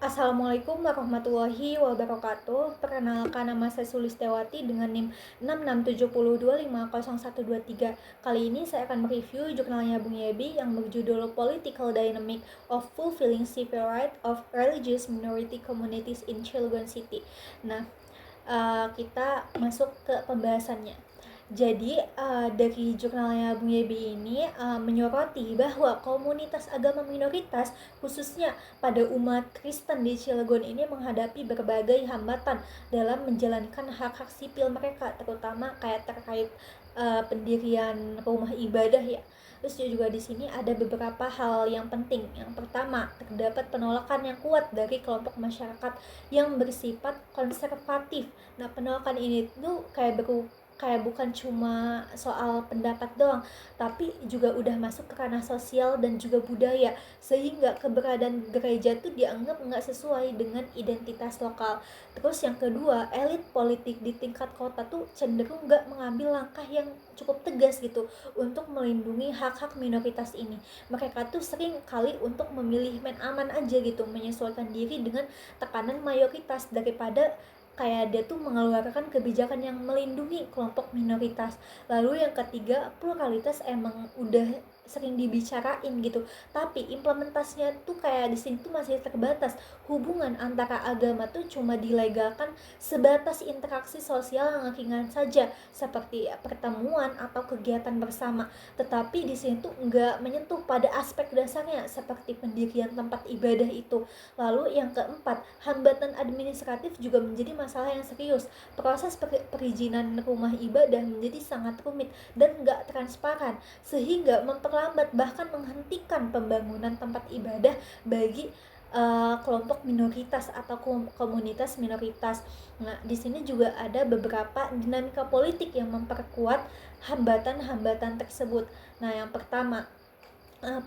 Assalamualaikum warahmatullahi wabarakatuh. Perkenalkan, nama saya Sulistewati dengan NIM 6670250123. Kali ini saya akan mereview jurnalnya Bung Yebi yang berjudul Political Dynamic of Fulfilling Civil Rights of Religious Minority Communities in Cilegon City. Nah, kita masuk ke pembahasannya. Jadi dari jurnalnya Bung Yebi ini menyoroti bahwa komunitas agama minoritas khususnya pada umat Kristen di Cilegon ini menghadapi berbagai hambatan dalam menjalankan hak-hak sipil mereka, terutama kayak terkait pendirian rumah ibadah ya. Terus juga di sini ada beberapa hal yang penting. Yang pertama, terdapat penolakan yang kuat dari kelompok masyarakat yang bersifat konservatif. Nah, penolakan ini tuh kayak bukan cuma soal pendapat doang, tapi juga udah masuk ke ranah sosial dan juga budaya, sehingga keberadaan gereja tuh dianggap nggak sesuai dengan identitas lokal. Terus yang kedua, elit politik di tingkat kota tuh cenderung nggak mengambil langkah yang cukup tegas gitu untuk melindungi hak-hak minoritas ini. Mereka tuh sering kali untuk memilih main aman aja gitu, menyesuaikan diri dengan tekanan mayoritas daripada kayak dia tuh mengeluarkan kebijakan yang melindungi kelompok minoritas. Lalu yang ketiga, pluralitas emang udah sering dibicarain gitu, tapi implementasinya tuh kayak di sini tuh masih terbatas. Hubungan antara agama tuh cuma dilegalkan sebatas interaksi sosial yang ringan saja, seperti pertemuan atau kegiatan bersama. Tetapi di sini tuh nggak menyentuh pada aspek dasarnya seperti pendirian tempat ibadah itu. Lalu yang keempat, hambatan administratif juga menjadi masalah yang serius. Proses perizinan rumah ibadah menjadi sangat rumit dan nggak transparan, sehingga memperlambat bahkan menghentikan pembangunan tempat ibadah bagi kelompok minoritas atau komunitas minoritas. Nah, di sini juga ada beberapa dinamika politik yang memperkuat hambatan-hambatan tersebut. Nah, yang pertama,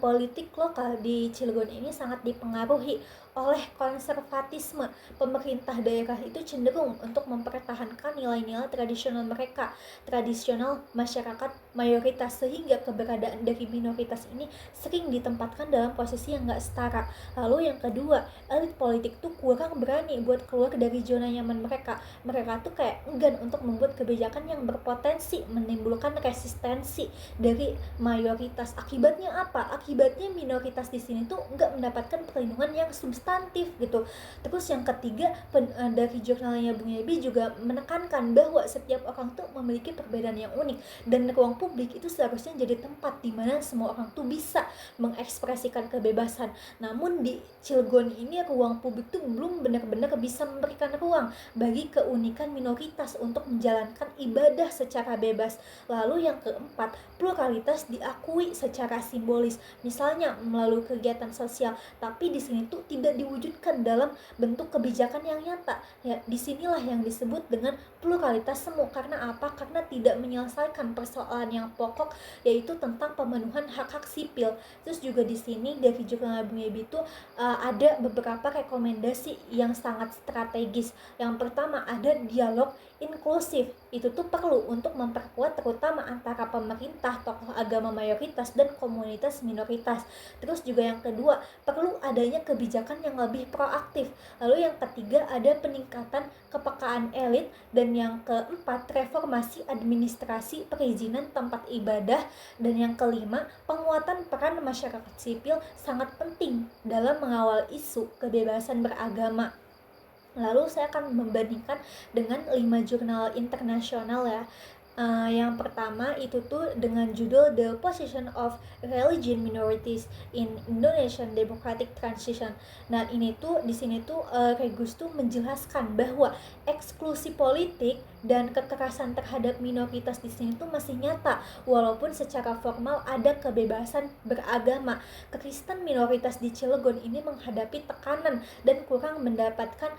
politik lokal di Cilegon ini sangat dipengaruhi oleh konservatisme. Pemerintah daerah itu cenderung untuk mempertahankan nilai-nilai tradisional mereka, tradisional masyarakat mayoritas, sehingga keberadaan dari minoritas ini sering ditempatkan dalam posisi yang gak setara. Lalu yang kedua, elit politik tuh kurang berani buat keluar dari zona nyaman mereka. Mereka tuh kayak enggan untuk membuat kebijakan yang berpotensi menimbulkan resistensi dari mayoritas. Akibatnya apa? Akibatnya minoritas di sini tuh nggak mendapatkan perlindungan yang substantif gitu. Terus yang ketiga, dari jurnalnya Bung Yebi juga menekankan bahwa setiap orang tuh memiliki perbedaan yang unik, dan ruang publik itu seharusnya jadi tempat di mana semua orang tuh bisa mengekspresikan kebebasan. Namun di Cilegon ini ruang publik tuh belum benar-benar bisa memberikan ruang bagi keunikan minoritas untuk menjalankan ibadah secara bebas. Lalu yang keempat, pluralitas diakui secara simbolis, misalnya melalui kegiatan sosial, tapi di sini tuh tidak diwujudkan dalam bentuk kebijakan yang nyata. Ya, disinilah yang disebut dengan pluralitas semu. Karena apa? Karena tidak menyelesaikan persoalan yang pokok, yaitu tentang pemenuhan hak-hak sipil. Terus juga di sini dari jurnal Bung Yebi itu ada beberapa rekomendasi yang sangat strategis. Yang pertama, ada dialog inklusif. Itu tuh perlu untuk memperkuat terutama antara pemerintah, tokoh agama mayoritas, dan komunitas minoritas. Terus juga yang kedua, perlu adanya kebijakan yang lebih proaktif. Lalu yang ketiga, ada peningkatan kepekaan elit. Dan yang keempat, reformasi administrasi perizinan tempat ibadah. Dan yang kelima, penguatan peran masyarakat sipil sangat penting dalam mengawal isu kebebasan beragama. Lalu saya akan membandingkan dengan 5 jurnal internasional ya. Yang pertama itu tuh dengan judul The Position of Religion Minorities in Indonesian Democratic Transition. Nah, ini tuh di sini tuh Regus tuh menjelaskan bahwa eksklusi politik dan kekerasan terhadap minoritas di sini tuh masih nyata, walaupun secara formal ada kebebasan beragama. Kristen minoritas di Cilegon ini menghadapi tekanan dan kurang mendapatkan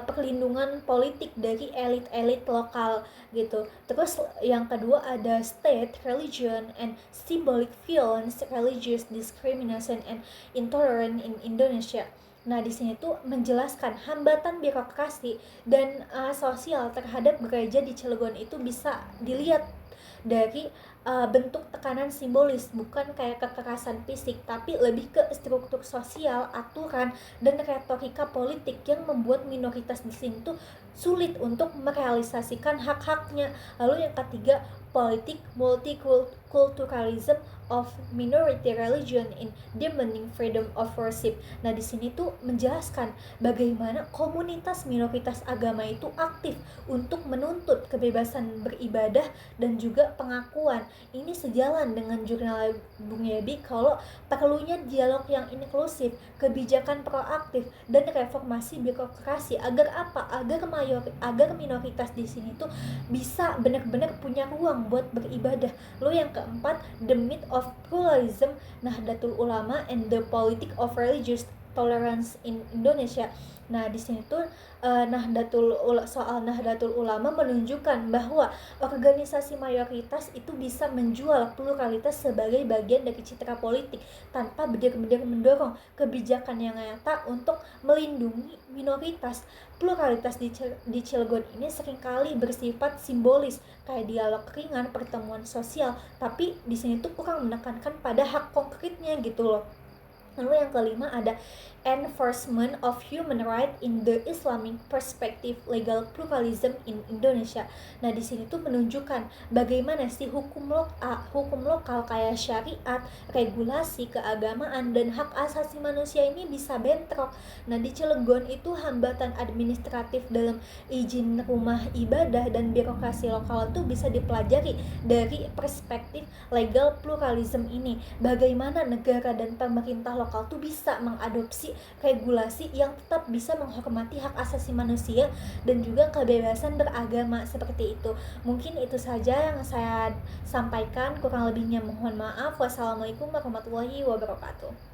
perlindungan politik dari elit-elit lokal gitu. Terus yang kedua ada state, religion, and symbolic violence, religious discrimination and intolerance in Indonesia. Nah, di sini tuh menjelaskan hambatan birokrasi dan sosial terhadap gereja di Cilegon itu bisa dilihat dari bentuk tekanan simbolis, bukan kayak kekerasan fisik, tapi lebih ke struktur sosial, aturan, dan retorika politik yang membuat minoritas di sini tuh sulit untuk merealisasikan hak-haknya. Lalu yang ketiga, politik multiculturalism of minority religion in demanding freedom of worship. Nah, di sini tuh menjelaskan bagaimana komunitas minoritas agama itu aktif untuk menuntut kebebasan beribadah dan juga pengakuan. Ini sejalan dengan jurnal Bung Yebi kalau perlunya dialog yang inklusif, kebijakan proaktif, dan reformasi birokrasi agar apa? Agar minoritas di sini tuh bisa benar-benar punya ruang buat beribadah. Lalu yang keempat, the myth of pluralism, Nahdlatul Ulama and the politics of religious tolerance in Indonesia. Nah, di sini tuh soal Nahdlatul Ulama menunjukkan bahwa organisasi mayoritas itu bisa menjual pluralitas sebagai bagian dari citra politik tanpa benar-benar mendorong kebijakan yang nyata untuk melindungi minoritas. Pluralitas di Cilegon ini seringkali bersifat simbolis, kayak dialog ringan, pertemuan sosial, tapi di sini tuh kurang menekankan pada hak konkretnya gitu loh. Lalu yang kelima ada enforcement of human right in the Islamic perspective, legal pluralism in Indonesia. Nah, di sini tuh menunjukkan bagaimana sih hukum lokal kayak syariat, regulasi keagamaan, dan hak asasi manusia ini bisa bentrok. Nah, di Cilegon itu hambatan administratif dalam izin rumah ibadah dan birokrasi lokal itu bisa dipelajari dari perspektif legal pluralism ini. Bagaimana negara dan pemerintah lokal tuh bisa mengadopsi regulasi yang tetap bisa menghormati hak asasi manusia dan juga kebebasan beragama seperti itu. Mungkin itu saja yang saya sampaikan, kurang lebihnya mohon maaf. Wassalamualaikum warahmatullahi wabarakatuh.